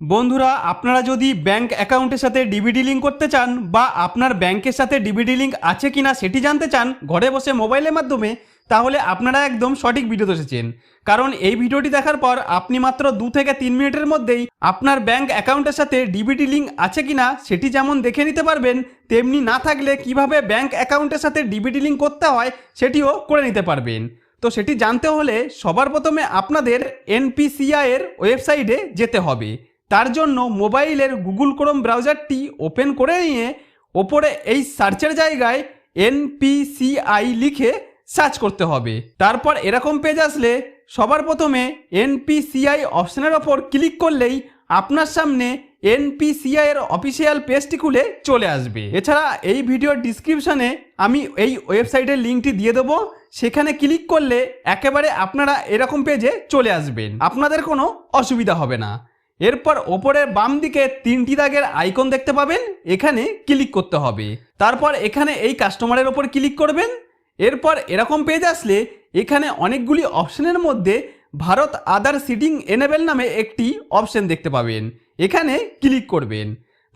বন্ধুরা, আপনারা যদি ব্যাংক অ্যাকাউন্টের সাথে ডিবিটি লিঙ্ক করতে চান বা আপনার ব্যাংকের সাথে ডিবিটি লিঙ্ক আছে কিনা সেটি জানতে চান ঘরে বসে মোবাইলের মাধ্যমে, তাহলে আপনারা একদম সঠিক ভিডিওতে এসেছেন। কারণ এই ভিডিওটি দেখার পর আপনি মাত্র 2 থেকে 3 মিনিটের মধ্যেই আপনার ব্যাংক অ্যাকাউন্টের সাথে ডিবিটি লিঙ্ক আছে কিনা সেটি যেমন দেখে নিতে পারবেন, তেমনি না থাকলে কিভাবে ব্যাংক অ্যাকাউন্টের সাথে ডিবিটি লিঙ্ক করতে হয় সেটিও করে নিতে পারবেন। তো সেটি জানতে হলে সবার প্রথমে আপনাদের এনপিসিআই এর ওয়েবসাইটে যেতে হবে। তার জন্য মোবাইলের গুগল ক্রোম ব্রাউজারটি ওপেন করে নিয়ে ওপরে এই সার্চের জায়গায় এনপিসিআই লিখে সার্চ করতে হবে। তারপর এরকম পেজ আসলে সবার প্রথমে এনপিসিআই অপশনের ওপর ক্লিক করলেই আপনার সামনে এনপিসিআই এর অফিসিয়াল পেজটি খুলে চলে আসবে। এছাড়া এই ভিডিওর ডিসক্রিপশনে আমি এই ওয়েবসাইটের লিঙ্কটি দিয়ে দেবো, সেখানে ক্লিক করলে একেবারে আপনারা এরকম পেজে চলে আসবেন, আপনাদের কোনো অসুবিধা হবে না। এরপর ওপরের বাম দিকে 3টি দাগের আইকন দেখতে পাবেন, এখানে ক্লিক করতে হবে। তারপর এখানে এই কাস্টমারের ওপর ক্লিক করবেন। এরপর এরকম পেজ আসলে এখানে অনেকগুলি অপশনের মধ্যে ভারত আধার সিডিং এনেবেল নামে একটি অপশন দেখতে পাবেন, এখানে ক্লিক করবেন।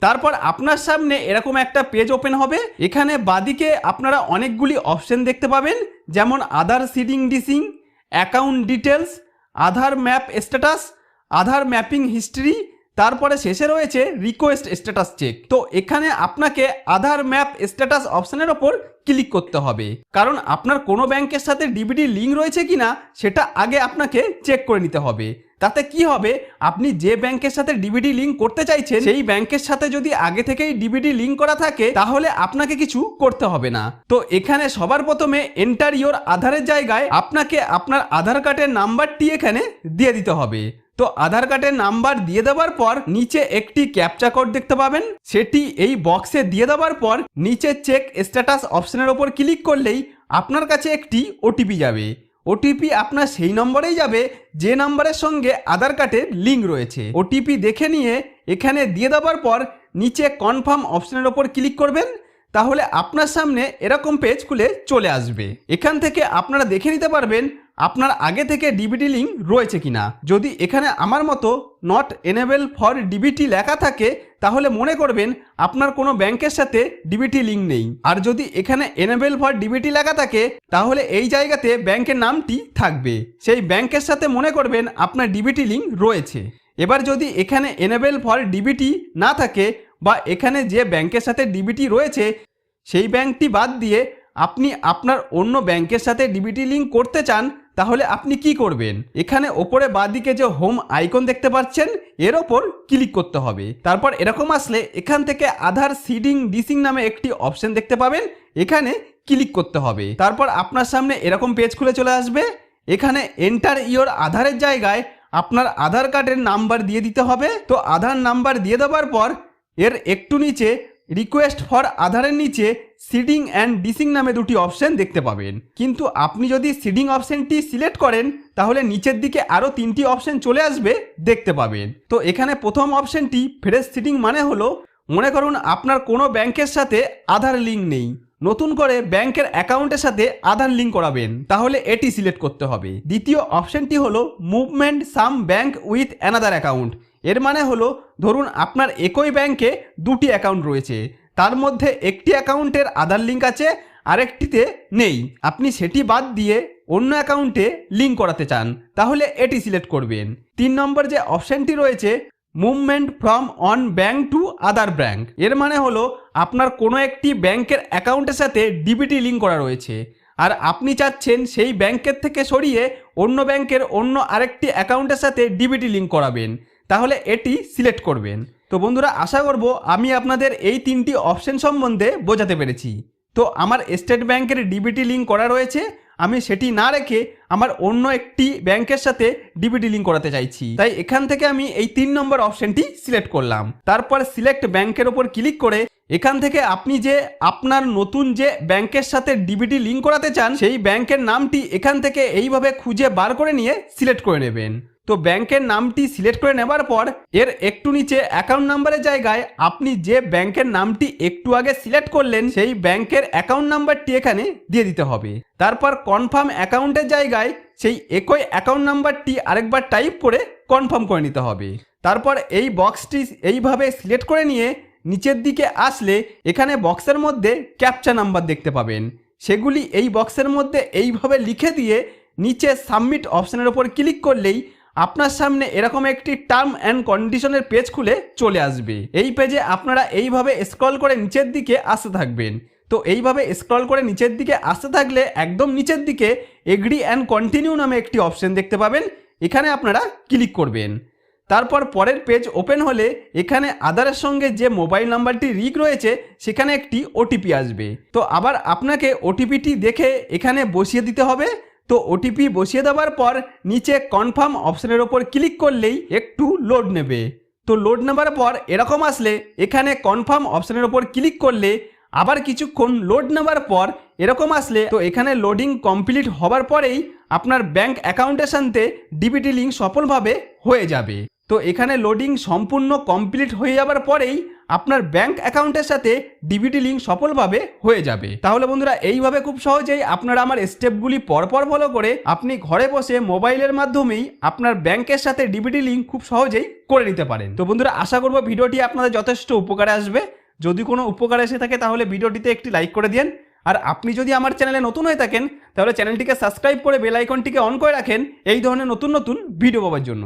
তারপর আপনার সামনে এরকম একটা পেজ ওপেন হবে। এখানে বাদিকে আপনারা অনেকগুলি অপশন দেখতে পাবেন, যেমন আধার সিডিং ডিসিং, অ্যাকাউন্ট ডিটেলস, আধার ম্যাপ স্ট্যাটাস, আধার ম্যাপিং হিস্ট্রি, তারপরে শেষে রয়েছে রিকোয়েস্ট স্ট্যাটাস চেক। তো এখানে আপনাকে আধার ম্যাপ স্ট্যাটাস অপশনের ওপর ক্লিক করতে হবে, কারণ আপনার কোনো ব্যাংকের সাথে ডিবিটি লিঙ্ক রয়েছে কিনা সেটা আগে আপনাকে চেক করে নিতে হবে। তাতে কি হবে, আপনি যে ব্যাংকের সাথে ডিবিটি লিঙ্ক করতে চাইছেন সেই ব্যাংকের সাথে যদি আগে থেকেই ডিবিটি লিঙ্ক করা থাকে তাহলে আপনাকে কিছু করতে হবে না। তো এখানে সবার প্রথমে এন্টার ইওর আধারের জায়গায় আপনাকে আপনার আধার কার্ডের নাম্বারটি এখানে দিয়ে দিতে হবে। তো আধার কার্ডের নাম্বার দিয়ে দেওয়ার পর নিচে একটি ক্যাপচা কোড দেখতে পাবেন, সেটি এই বক্সে দিয়ে দেওয়ার পর নিচে চেক স্ট্যাটাস অপশনের ওপর ক্লিক করলেই আপনার কাছে একটি ওটিপি যাবে। ওটিপি আপনার সেই নম্বরেই যাবে যে নম্বরের সঙ্গে আধার কার্ডের লিঙ্ক রয়েছে। ওটিপি দেখে নিয়ে এখানে দিয়ে দেওয়ার পর নিচে কনফার্ম অপশনের ওপর ক্লিক করবেন, তাহলে আপনার সামনে এরকম পেজ খুলে চলে আসবে। এখান থেকে আপনারা দেখে নিতে পারবেন আপনার আগে থেকে ডিবিটি লিঙ্ক রয়েছে কিনা। যদি এখানে আমার মতো নট এনেবল ফর ডিবিটি লেখা থাকে তাহলে মনে করবেন আপনার কোনো ব্যাংকের সাথে ডিবিটি লিঙ্ক নেই। আর যদি এখানে এনেবল ফর ডিবিটি লেখা থাকে তাহলে এই জায়গাতে ব্যাংকের নামটি থাকবে, সেই ব্যাংকের সাথে মনে করবেন আপনার ডিবিটি লিঙ্ক রয়েছে। এবার যদি এখানে এনেবল ফর ডিবিটি না থাকে বা এখানে যে ব্যাংকের সাথে ডিবিটি রয়েছে সেই ব্যাংকটি বাদ দিয়ে আপনি আপনার অন্য ব্যাংকের সাথে ডিবিটি লিঙ্ক করতে চান, তাহলে আপনি কি করবেন, এখানে ওপরে বাঁদিকে যে হোম আইকন দেখতে পাচ্ছেন এর ওপর ক্লিক করতে হবে। তারপর এরকম আসলে এখান থেকে আধার সিডিং ডিসিং নামে একটি অপশন দেখতে পাবেন, এখানে ক্লিক করতে হবে। তারপর আপনার সামনে এরকম পেজ খুলে চলে আসবে। এখানে এন্টার ইওর আধারের জায়গায় আপনার আধার কার্ডের নাম্বার দিয়ে দিতে হবে। তো আধার নাম্বার দিয়ে দেওয়ার পর এর একটু নিচে রিকোয়েস্ট ফর আধারের নিচে সিডিং অ্যান্ড ডিসিং নামে দুটি অপশন দেখতে পাবেন, কিন্তু আপনি যদি সিডিং অপশনটি সিলেক্ট করেন তাহলে নিচের দিকে আরও 3টি অপশন চলে আসবে দেখতে পাবেন। তো এখানে প্রথম অপশনটি ফ্রেশ সিডিং মানে হলো, মনে করুন আপনার কোনো ব্যাংকের সাথে আধার লিঙ্ক নেই, নতুন করে ব্যাংকের অ্যাকাউন্টের সাথে আধার লিঙ্ক করাবেন, তাহলে এটি সিলেক্ট করতে হবে। দ্বিতীয় অপশনটি হলো movement some bank with another account. এর মানে হলো ধরুন আপনার একই ব্যাংকে 2টি অ্যাকাউন্ট রয়েছে, তার মধ্যে একটি অ্যাকাউন্টের আধার লিঙ্ক আছে আরেকটিতে নেই, আপনি সেটি বাদ দিয়ে অন্য অ্যাকাউন্টে লিঙ্ক করাতে চান, তাহলে এটি সিলেক্ট করবেন। 3 নম্বর যে অপশনটি রয়েছে movement from on bank to other bank, এর মানে হলো আপনার কোনো একটি ব্যাংকের অ্যাকাউন্টের সাথে ডিবিটি লিঙ্ক করা রয়েছে আর আপনি চাচ্ছেন সেই ব্যাংকের থেকে সরিয়ে অন্য ব্যাংকের অন্য আরেকটি অ্যাকাউন্টের সাথে ডিবিটি লিঙ্ক করাবেন, তাহলে এটি সিলেক্ট করবেন। তো বন্ধুরা, আশা করব আমি আপনাদের এই 3টি অপশন সম্বন্ধে বোঝাতে পেরেছি। তো আমার স্টেট ব্যাংকের ডিবিটি লিঙ্ক করা রয়েছে, আমি সেটি না রেখে আমার অন্য একটি ব্যাংকের সাথে ডিবিটি লিঙ্ক করাতে চাইছি, তাই এখান থেকে আমি এই 3 নম্বর অপশনটি সিলেক্ট করলাম। তারপর সিলেক্ট ব্যাংকের ওপর ক্লিক করে এখান থেকে আপনি যে আপনার নতুন যে ব্যাংকের সাথে ডিবিটি লিঙ্ক করাতে চান সেই ব্যাংকের নামটি এখান থেকে এইভাবে খুঁজে বার করে নিয়ে সিলেক্ট করে নেবেন। তো ব্যাংকের নামটি সিলেক্ট করে নেবার পর এর একটু নিচে অ্যাকাউন্ট নাম্বারের জায়গায় আপনি যে ব্যাংকের নামটি একটু আগে সিলেক্ট করলেন সেই ব্যাংকের অ্যাকাউন্ট নাম্বারটি এখানে দিয়ে দিতে হবে। তারপর কনফার্ম অ্যাকাউন্টের জায়গায় সেই একই অ্যাকাউন্ট নাম্বারটি আরেকবার টাইপ করে কনফার্ম করে নিতে হবে। তারপর এই বক্সটি এইভাবে সিলেক্ট করে নিয়ে নিচের দিকে আসলে এখানে বক্সের মধ্যে ক্যাপচা নাম্বার দেখতে পাবেন, সেগুলি এই বক্সের মধ্যে এইভাবে লিখে দিয়ে নিচে সাবমিট অপশানের ওপর ক্লিক করলেই আপনার সামনে এরকম একটি টার্ম অ্যান্ড কন্ডিশনের পেজ খুলে চলে আসবে। এই পেজে আপনারা এইভাবে স্ক্রল করে নিচের দিকে আসতে থাকবেন। তো এইভাবে স্ক্রল করে নিচের দিকে আসতে থাকলে একদম নিচের দিকে এগ্রি অ্যান্ড কন্টিনিউ নামে একটি অপশন দেখতে পাবেন, এখানে আপনারা ক্লিক করবেন। তারপর পরের পেজ ওপেন হলে এখানে আধারের সঙ্গে যে মোবাইল নাম্বারটি লিঙ্ক রয়েছে সেখানে একটি ওটিপি আসবে। তো আবার আপনাকে ওটিপিটি দেখে এখানে বসিয়ে দিতে হবে। তো ওটিপি বসিয়ে দেওয়ার পর নিচে কনফার্ম অপশনের ওপর ক্লিক করলেই একটু লোড নেবে। তো লোড নেবার পর এরকম আসলে এখানে কনফার্ম অপশনের ওপর ক্লিক করলে আবার কিছুক্ষণ লোড নেবার পর এরকম আসলে তো এখানে লোডিং কমপ্লিট হবার পরেই আপনার ব্যাংক অ্যাকাউন্টের সাথে ডিবিটি লিঙ্ক সফলভাবে হয়ে যাবে। তো এখানে লোডিং সম্পূর্ণ কমপ্লিট হয়ে যাবার পরেই আপনার ব্যাংক অ্যাকাউন্টের সাথে ডিবিটি লিঙ্ক সফলভাবে হয়ে যাবে। তাহলে বন্ধুরা এইভাবে খুব সহজেই আপনারা আমার স্টেপগুলি পরপর ফলো করে আপনি ঘরে বসে মোবাইলের মাধ্যমেই আপনার ব্যাংকের সাথে ডিবিটি লিঙ্ক খুব সহজেই করে নিতে পারেন। তো বন্ধুরা আশা করব ভিডিওটি আপনাদের যথেষ্ট উপকারে আসবে। যদি কোনো উপকার এসে থাকে তাহলে ভিডিওটিতে একটি লাইক করে দিন। আর আপনি যদি আমার চ্যানেলে নতুন হয়ে থাকেন তাহলে চ্যানেলটিকে সাবস্ক্রাইব করে বেল আইকনটিকে অন করে রাখেন এই ধরনের নতুন নতুন ভিডিও পাওয়ার জন্য।